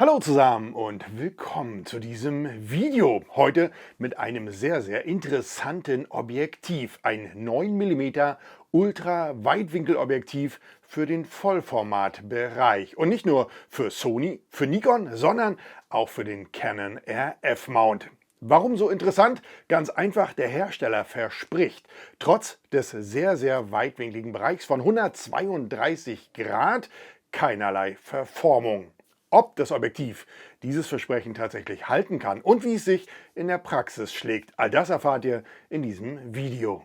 Hallo zusammen und willkommen zu diesem Video. Heute mit einem sehr interessanten Objektiv. Ein 9 mm Ultra-Weitwinkelobjektiv für den Vollformatbereich. Und nicht nur für Sony, für Nikon, sondern auch für den Canon RF-Mount. Warum so interessant? Ganz einfach, der Hersteller verspricht, trotz des sehr weitwinkligen Bereichs von 132 Grad keinerlei Verformung. Ob das Objektiv dieses Versprechen tatsächlich halten kann und wie es sich in der Praxis schlägt, all das erfahrt ihr in diesem Video.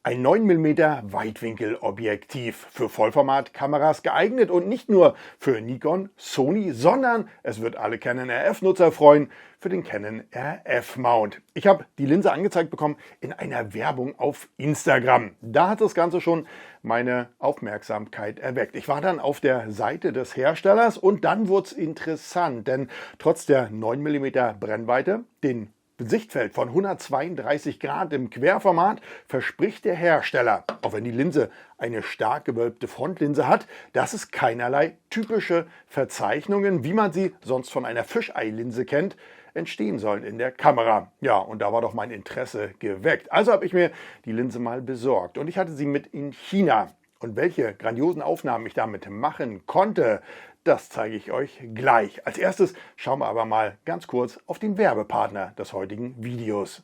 Ein 9 mm Weitwinkelobjektiv für Vollformatkameras geeignet und nicht nur für Nikon, Sony, sondern es wird alle Canon RF-Nutzer freuen für den Canon RF-Mount. Ich habe die Linse angezeigt bekommen in einer Werbung auf Instagram. Da hat das Ganze schon meine Aufmerksamkeit erweckt. Ich war dann auf der Seite des Herstellers und dann wurde es interessant, denn trotz der 9 mm Brennweite, den Sichtfeld von 132 Grad im Querformat verspricht der Hersteller, auch wenn die Linse eine stark gewölbte Frontlinse hat, dass es keinerlei typische Verzeichnungen, wie man sie sonst von einer Fischei-Linse kennt, entstehen sollen in der Kamera. Ja, und da war doch mein Interesse geweckt. Also habe ich mir die Linse mal besorgt und ich hatte sie mit in China. Und welche grandiosen Aufnahmen ich damit machen konnte, das zeige ich euch gleich. Als erstes schauen wir aber mal ganz kurz auf den Werbepartner des heutigen Videos.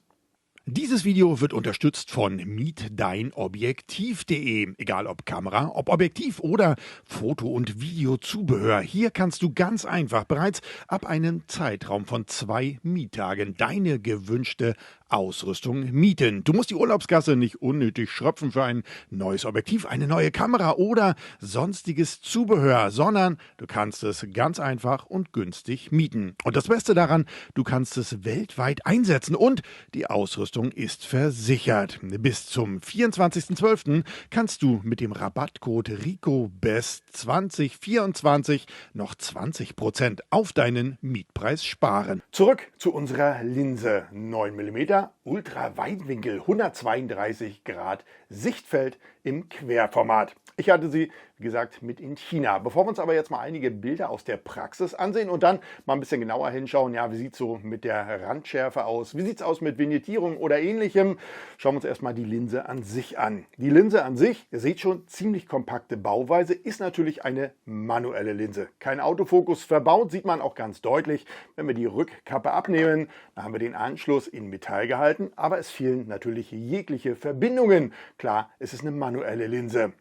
Dieses Video wird unterstützt von mietdeinobjektiv.de. Egal ob Kamera, ob Objektiv oder Foto- und Videozubehör. Hier kannst du ganz einfach bereits ab einem Zeitraum von 2 Miettagen deine gewünschte Ausrüstung mieten. Du musst die Urlaubskasse nicht unnötig schröpfen für ein neues Objektiv, eine neue Kamera oder sonstiges Zubehör, sondern du kannst es ganz einfach und günstig mieten. Und das Beste daran, du kannst es weltweit einsetzen und die Ausrüstung ist versichert. Bis zum 24.12. kannst du mit dem Rabattcode RICOBEST2024 noch 20% auf deinen Mietpreis sparen. Zurück zu unserer Linse. 9 mm Ultraweitwinkel, 132 Grad Sichtfeld im Querformat. Ich hatte sie, wie gesagt, mit in China. Bevor wir uns aber jetzt mal einige Bilder aus der Praxis ansehen und dann mal ein bisschen genauer hinschauen, ja, wie sieht es so mit der Randschärfe aus, wie sieht es aus mit Vignettierung oder ähnlichem, schauen wir uns erstmal die Linse an sich an. Die Linse an sich, ihr seht schon, ziemlich kompakte Bauweise, ist natürlich eine manuelle Linse. Kein Autofokus verbaut, sieht man auch ganz deutlich, wenn wir die Rückkappe abnehmen. Da haben wir den Anschluss in Metall gehalten, aber es fehlen natürlich jegliche Verbindungen. Klar, es ist eine manuelle Linse.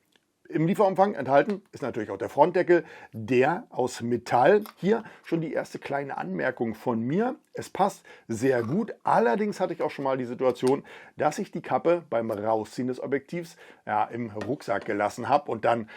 Im Lieferumfang enthalten ist natürlich auch der Frontdeckel, der aus Metall. Hier schon die erste kleine Anmerkung von mir. Es passt sehr gut. Allerdings hatte ich auch schon mal die Situation, dass ich die Kappe beim Rausziehen des Objektivs im Rucksack gelassen habe und dann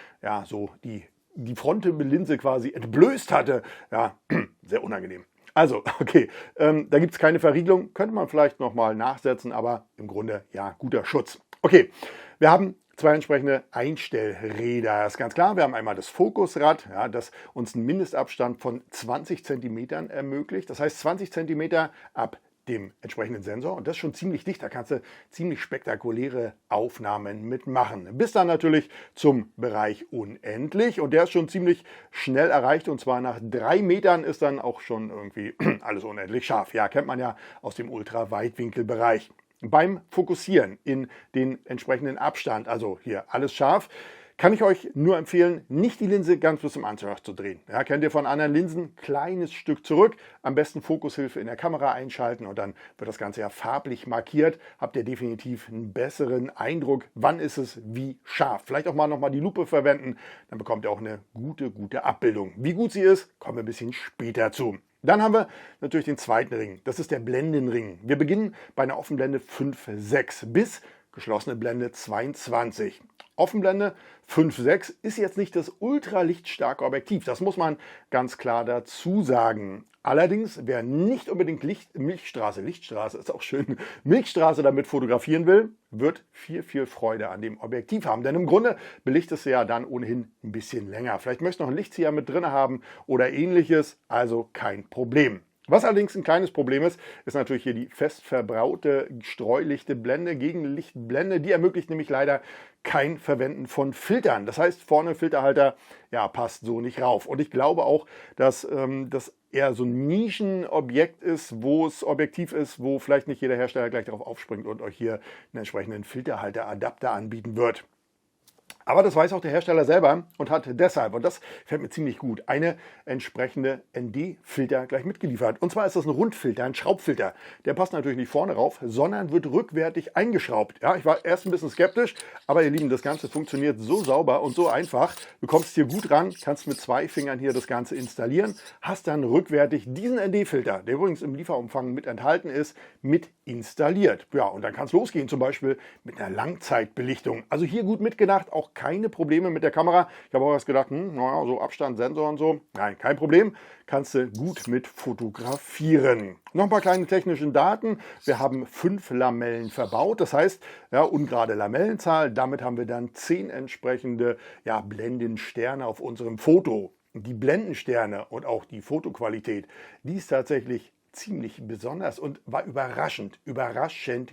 so die Frontlinse quasi entblößt hatte. Ja, sehr unangenehm. Also, okay, da gibt es keine Verriegelung. Könnte man vielleicht nochmal nachsetzen, aber im Grunde guter Schutz. Okay, wir haben zwei entsprechende Einstellräder. Das ist ganz klar. Wir haben einmal das Fokusrad, das uns einen Mindestabstand von 20 cm ermöglicht. Das heißt 20 cm ab dem entsprechenden Sensor. Und das ist schon ziemlich dicht. Da kannst du ziemlich spektakuläre Aufnahmen mitmachen. Bis dann natürlich zum Bereich unendlich. Und der ist schon ziemlich schnell erreicht. Und zwar nach 3 Metern ist dann auch schon irgendwie alles unendlich scharf. Ja, kennt man ja aus dem Ultraweitwinkelbereich. Beim Fokussieren in den entsprechenden Abstand, also hier alles scharf, kann ich euch nur empfehlen, nicht die Linse ganz bis zum Anschlag zu drehen. Ja, kennt ihr von anderen Linsen, kleines Stück zurück, am besten Fokushilfe in der Kamera einschalten und dann wird das Ganze ja farblich markiert. Habt ihr definitiv einen besseren Eindruck, wann ist es wie scharf. Vielleicht auch mal nochmal die Lupe verwenden, dann bekommt ihr auch eine gute Abbildung. Wie gut sie ist, kommen wir ein bisschen später zu. Dann haben wir natürlich den zweiten Ring, das ist der Blendenring. Wir beginnen bei einer Offenblende 5,6 bis geschlossene Blende 22. Offenblende 5,6 ist jetzt nicht das ultralihtstarke Objektiv, das muss man ganz klar dazu sagen. Allerdings, wer nicht unbedingt Lichtstraße ist auch schön, Milchstraße damit fotografieren will, wird viel Freude an dem Objektiv haben. Denn im Grunde belichtet es ja dann ohnehin ein bisschen länger. Vielleicht möchtest du noch einen Lichtzieher mit drin haben oder ähnliches, also kein Problem. Was allerdings ein kleines Problem ist, ist natürlich hier die fest verbraute streulichte Blende, Gegenlichtblende. Die ermöglicht nämlich leider kein Verwenden von Filtern. Das heißt, vorne Filterhalter, ja, passt so nicht rauf. Und ich glaube auch, dass das eher so ein Nischenobjekt ist, wo es Objektiv ist, wo vielleicht nicht jeder Hersteller gleich darauf aufspringt und euch hier einen entsprechenden Filterhalter-Adapter anbieten wird. Aber das weiß auch der Hersteller selber und hat deshalb, und das fällt mir ziemlich gut, eine entsprechende ND-Filter gleich mitgeliefert. Und zwar ist das ein Rundfilter, ein Schraubfilter. Der passt natürlich nicht vorne rauf, sondern wird rückwärtig eingeschraubt. Ja, ich war erst ein bisschen skeptisch, aber ihr Lieben, das Ganze funktioniert so sauber und so einfach. Du kommst hier gut ran, kannst mit 2 Fingern hier das Ganze installieren, hast dann rückwärtig diesen ND-Filter, der übrigens im Lieferumfang mit enthalten ist, mit installiert. Ja, und dann kann es losgehen, zum Beispiel mit einer Langzeitbelichtung. Also hier gut mitgedacht, auch keine Probleme mit der Kamera. Ich habe auch erst gedacht, naja, so Abstand, Sensor und so. Nein, kein Problem. Kannst du gut mit fotografieren. Noch ein paar kleine technische Daten. Wir haben 5 Lamellen verbaut. Das heißt, ja, ungerade Lamellenzahl. Damit haben wir dann 10 entsprechende Blendensterne auf unserem Foto. Die Blendensterne und auch die Fotoqualität, die ist tatsächlich ziemlich besonders und war überraschend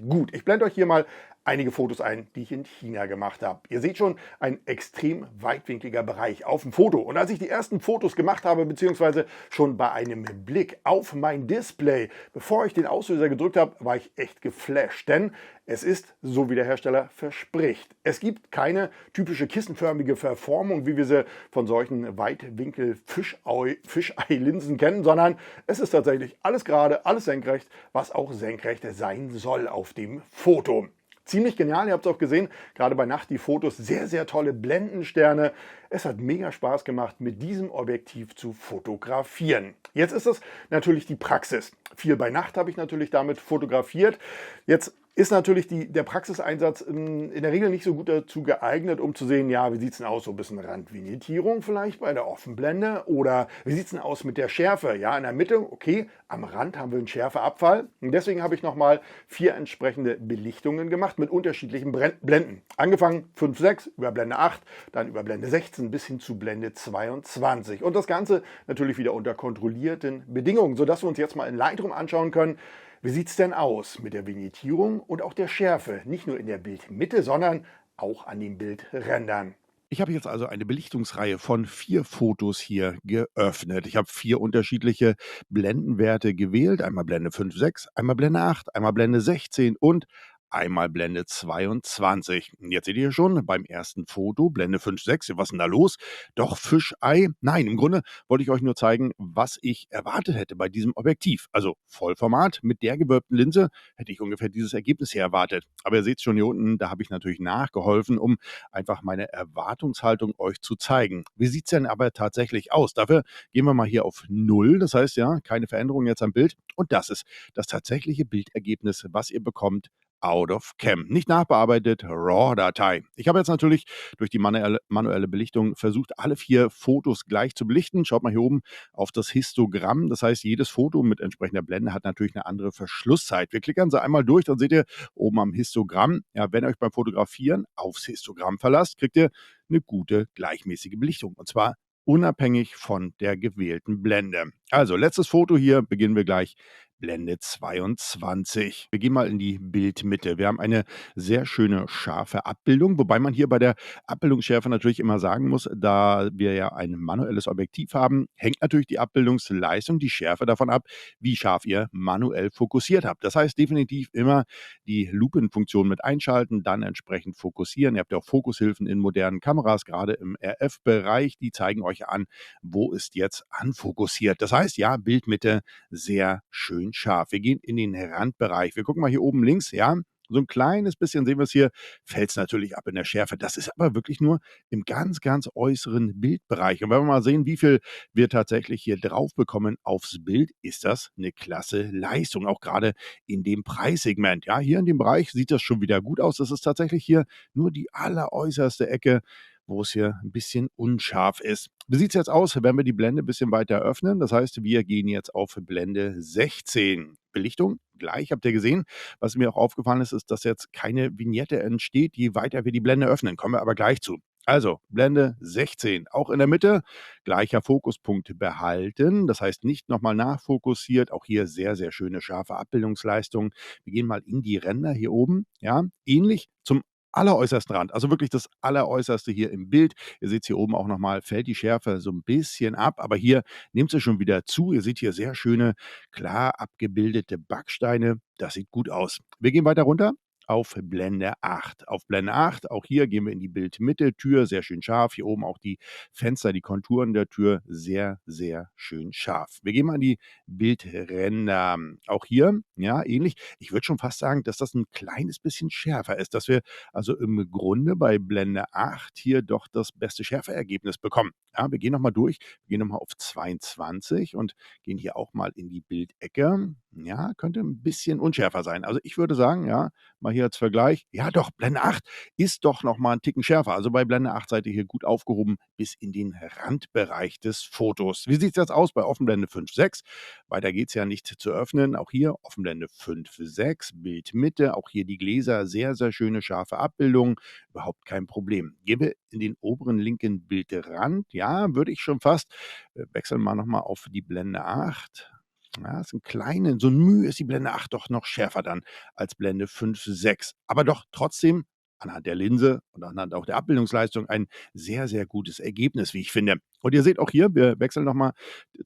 gut. Ich blende euch hier mal einige Fotos ein, die ich in China gemacht habe. Ihr seht schon, ein extrem weitwinkliger Bereich auf dem Foto. Und als ich die ersten Fotos gemacht habe, beziehungsweise schon bei einem Blick auf mein Display, bevor ich den Auslöser gedrückt habe, war ich echt geflasht. Denn es ist, so wie der Hersteller verspricht. Es gibt keine typische kissenförmige Verformung, wie wir sie von solchen Weitwinkel-Fischei-Linsen kennen, sondern es ist tatsächlich alles gerade, alles senkrecht, was auch senkrecht sein soll auf dem Foto. Ziemlich genial, ihr habt es auch gesehen, gerade bei Nacht die Fotos, sehr tolle Blendensterne. Es hat mega Spaß gemacht, mit diesem Objektiv zu fotografieren. Jetzt ist es natürlich die Praxis. Viel bei Nacht habe ich natürlich damit fotografiert. Jetzt ist natürlich der Praxiseinsatz in der Regel nicht so gut dazu geeignet, um zu sehen, ja, wie sieht es denn aus, so ein bisschen Randvignettierung vielleicht bei der Offenblende oder wie sieht es denn aus mit der Schärfe? Ja, in der Mitte, okay, am Rand haben wir einen Schärfeabfall und deswegen habe ich nochmal 4 entsprechende Belichtungen gemacht mit unterschiedlichen Blenden. Angefangen 5,6 über Blende 8, dann über Blende 16 bis hin zu Blende 22 und das Ganze natürlich wieder unter kontrollierten Bedingungen, sodass wir uns jetzt mal in Lightroom anschauen können, wie sieht es denn aus mit der Vignettierung und auch der Schärfe? Nicht nur in der Bildmitte, sondern auch an den Bildrändern. Ich habe jetzt also eine Belichtungsreihe von 4 Fotos hier geöffnet. Ich habe 4 unterschiedliche Blendenwerte gewählt. Einmal Blende 5,6, einmal Blende 8, einmal Blende 16 und einmal Blende 22. Jetzt seht ihr schon beim ersten Foto, Blende 5,6, was ist denn da los? Doch Fischei? Nein, im Grunde wollte ich euch nur zeigen, was ich erwartet hätte bei diesem Objektiv. Also Vollformat mit der gewölbten Linse hätte ich ungefähr dieses Ergebnis hier erwartet. Aber ihr seht schon hier unten, da habe ich natürlich nachgeholfen, um einfach meine Erwartungshaltung euch zu zeigen. Wie sieht es denn aber tatsächlich aus? Dafür gehen wir mal hier auf 0, das heißt ja, keine Veränderung jetzt am Bild. Und das ist das tatsächliche Bildergebnis, was ihr bekommt out of cam. Nicht nachbearbeitet, RAW-Datei. Ich habe jetzt natürlich durch die manuelle Belichtung versucht, alle 4 Fotos gleich zu belichten. Schaut mal hier oben auf das Histogramm. Das heißt, jedes Foto mit entsprechender Blende hat natürlich eine andere Verschlusszeit. Wir klickern sie einmal durch, dann seht ihr oben am Histogramm, ja, wenn ihr euch beim Fotografieren aufs Histogramm verlasst, kriegt ihr eine gute, gleichmäßige Belichtung. Und zwar unabhängig von der gewählten Blende. Also, letztes Foto hier, beginnen wir gleich. Blende 22. Wir gehen mal in die Bildmitte. Wir haben eine sehr schöne scharfe Abbildung, wobei man hier bei der Abbildungsschärfe natürlich immer sagen muss, da wir ja ein manuelles Objektiv haben, hängt natürlich die Abbildungsleistung, die Schärfe davon ab, wie scharf ihr manuell fokussiert habt. Das heißt definitiv immer die Lupenfunktion mit einschalten, dann entsprechend fokussieren. Ihr habt ja auch Fokushilfen in modernen Kameras, gerade im RF-Bereich, die zeigen euch an, wo ist jetzt anfokussiert. Das heißt, ja, Bildmitte sehr schön scharf. Wir gehen in den Randbereich. Wir gucken mal hier oben links, ja, So ein kleines bisschen, sehen wir es hier, fällt es natürlich ab in der Schärfe. Das ist aber wirklich nur im ganz, ganz äußeren Bildbereich. Und wenn wir mal sehen, wie viel wir tatsächlich hier drauf bekommen aufs Bild, ist das eine klasse Leistung, auch gerade in dem Preissegment. Ja, hier in dem Bereich sieht das schon wieder gut aus. Das ist tatsächlich hier nur die alleräußerste Ecke, wo es hier ein bisschen unscharf ist. Wie sieht es jetzt aus, wenn wir die Blende ein bisschen weiter öffnen? Das heißt, wir gehen jetzt auf Blende 16. Belichtung gleich, habt ihr gesehen. Was mir auch aufgefallen ist, ist, dass jetzt keine Vignette entsteht, je weiter wir die Blende öffnen. Kommen wir aber gleich zu. Also, Blende 16, auch in der Mitte, gleicher Fokuspunkt behalten. Das heißt, nicht nochmal nachfokussiert. Auch hier sehr, sehr schöne, scharfe Abbildungsleistung. Wir gehen mal in die Ränder hier oben. Ja, ähnlich zum alleräußersten Rand. Also wirklich das Alleräußerste hier im Bild. Ihr seht hier oben auch nochmal, fällt die Schärfe so ein bisschen ab. Aber hier nimmt sie schon wieder zu. Ihr seht hier sehr schöne, klar abgebildete Backsteine. Das sieht gut aus. Wir gehen weiter runter auf Blende 8. Auf Blende 8, auch hier gehen wir in die Bildmitte, Tür, sehr schön scharf. Hier oben auch die Fenster, die Konturen der Tür, sehr, sehr schön scharf. Wir gehen mal an die Bildränder. Auch hier, ja, ähnlich. Ich würde schon fast sagen, dass das ein kleines bisschen schärfer ist, dass wir also im Grunde bei Blende 8 hier doch das beste Schärfeergebnis bekommen. Ja, wir gehen nochmal durch, wir gehen nochmal auf 22 und gehen hier auch mal in die Bildecke. Ja, könnte ein bisschen unschärfer sein. Also ich würde sagen, ja, mal hier als Vergleich, ja doch, Blende 8 ist doch noch mal 'n Ticken schärfer. Also bei Blende 8 seid ihr hier gut aufgehoben bis in den Randbereich des Fotos. Wie sieht es jetzt aus bei Offenblende 5,6? Weiter geht es ja nicht zu öffnen. Auch hier Offenblende 5,6, Bildmitte, auch hier die Gläser, sehr, sehr schöne scharfe Abbildung, überhaupt kein Problem. Gehen wir in den oberen linken Bildrand, ja, würde ich schon fast wechseln mal noch mal auf die Blende 8. Ja, ist 'n kleine so 'n Mühe ist die Blende 8 doch noch schärfer dann als Blende 5,6. Aber doch trotzdem anhand der Linse und anhand auch der Abbildungsleistung ein sehr, sehr gutes Ergebnis, wie ich finde. Und ihr seht auch hier, wir wechseln noch mal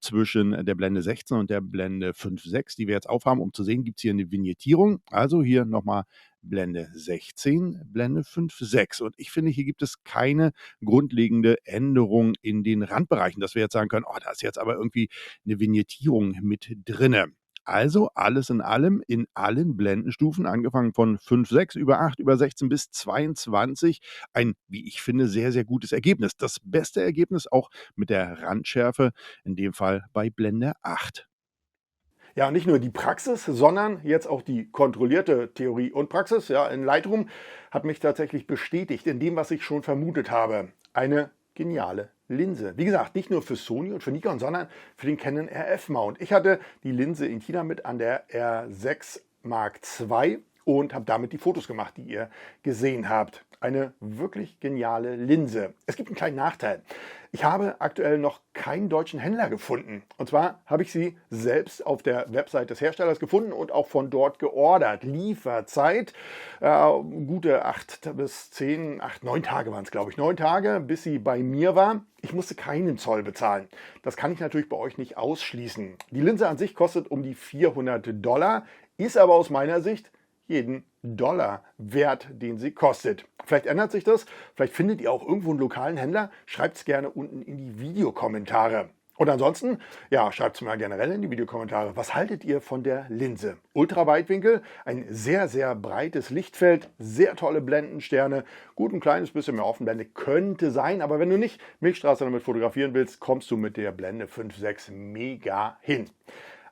zwischen der Blende 16 und der Blende 5,6, die wir jetzt aufhaben, um zu sehen, gibt's hier 'ne Vignettierung. Also hier noch mal Blende 16, Blende 5,6. Und ich finde, hier gibt es keine grundlegende Änderung in den Randbereichen, dass wir jetzt sagen können: „Oh, da ist jetzt aber irgendwie 'ne Vignettierung mit drinne.“ Also alles in allem in allen Blendenstufen, angefangen von 5,6 über 8, über 16 bis 22, ein, wie ich finde, sehr, sehr gutes Ergebnis. Das beste Ergebnis auch mit der Randschärfe, in dem Fall bei Blende 8. Ja, nicht nur die Praxis, sondern jetzt auch die kontrollierte Theorie und Praxis, ja, in Lightroom hat mich tatsächlich bestätigt in dem, was ich schon vermutet habe. Eine geniale Linse. Wie gesagt, nicht nur für Sony und für Nikon, sondern für den Canon RF Mount. Ich hatte die Linse in China mit an der R6 Mark II und habe damit die Fotos gemacht, die ihr gesehen habt. Eine wirklich geniale Linse. Es gibt einen kleinen Nachteil. Ich habe aktuell noch keinen deutschen Händler gefunden. Und zwar habe ich sie selbst auf der Website des Herstellers gefunden und auch von dort geordert. Lieferzeit gute 8 bis 10, 8, 9 Tage waren es, glaube ich. 9 Tage, bis sie bei mir war. Ich musste keinen Zoll bezahlen. Das kann ich natürlich bei euch nicht ausschließen. Die Linse an sich kostet um die $400, ist aber aus meiner Sicht jeden Dollar wert, den sie kostet. Vielleicht ändert sich das, vielleicht findet ihr auch irgendwo einen lokalen Händler. Schreibt es gerne unten in die Videokommentare. Und ansonsten, ja, schreibt es mir generell in die Videokommentare. Was haltet ihr von der Linse? Ultraweitwinkel, ein sehr, sehr breites Lichtfeld, sehr tolle Blendensterne. Gut, ein kleines bisschen mehr Offenblende könnte sein, aber wenn du nicht Milchstraße damit fotografieren willst, kommst du mit der Blende 5,6 mega hin.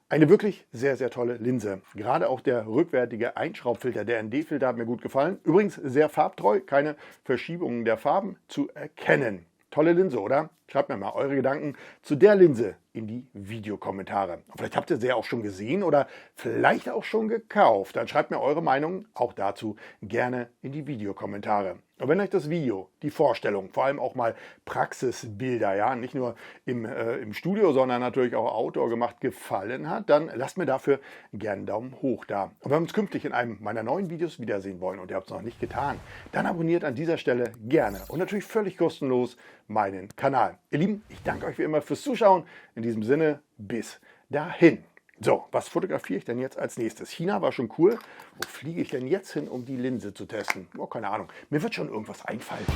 Eine wirklich sehr, sehr tolle Linse. Gerade auch der rückwärtige Einschraubfilter, der ND-Filter, hat mir gut gefallen. Übrigens sehr farbtreu, keine Verschiebungen der Farben zu erkennen. Tolle Linse, oder? Schreibt mir mal eure Gedanken zu der Linse in die Videokommentare. Vielleicht habt ihr sie ja auch schon gesehen oder vielleicht auch schon gekauft. Dann schreibt mir eure Meinung auch dazu gerne in die Videokommentare. Und wenn euch das Video, die Vorstellung, vor allem auch mal Praxisbilder, ja, nicht nur im Studio, sondern natürlich auch Outdoor gemacht, gefallen hat, dann lasst mir dafür gerne einen Daumen hoch da. Und wenn wir uns künftig in einem meiner neuen Videos wiedersehen wollen und ihr habt es noch nicht getan, dann abonniert an dieser Stelle gerne und natürlich völlig kostenlos meinen Kanal. Ihr Lieben, ich danke euch wie immer fürs Zuschauen. In diesem Sinne, bis dahin. So, was fotografiere ich denn jetzt als nächstes? China war schon cool. Wo fliege ich denn jetzt hin, um die Linse zu testen? Oh, keine Ahnung. Mir wird schon irgendwas einfallen.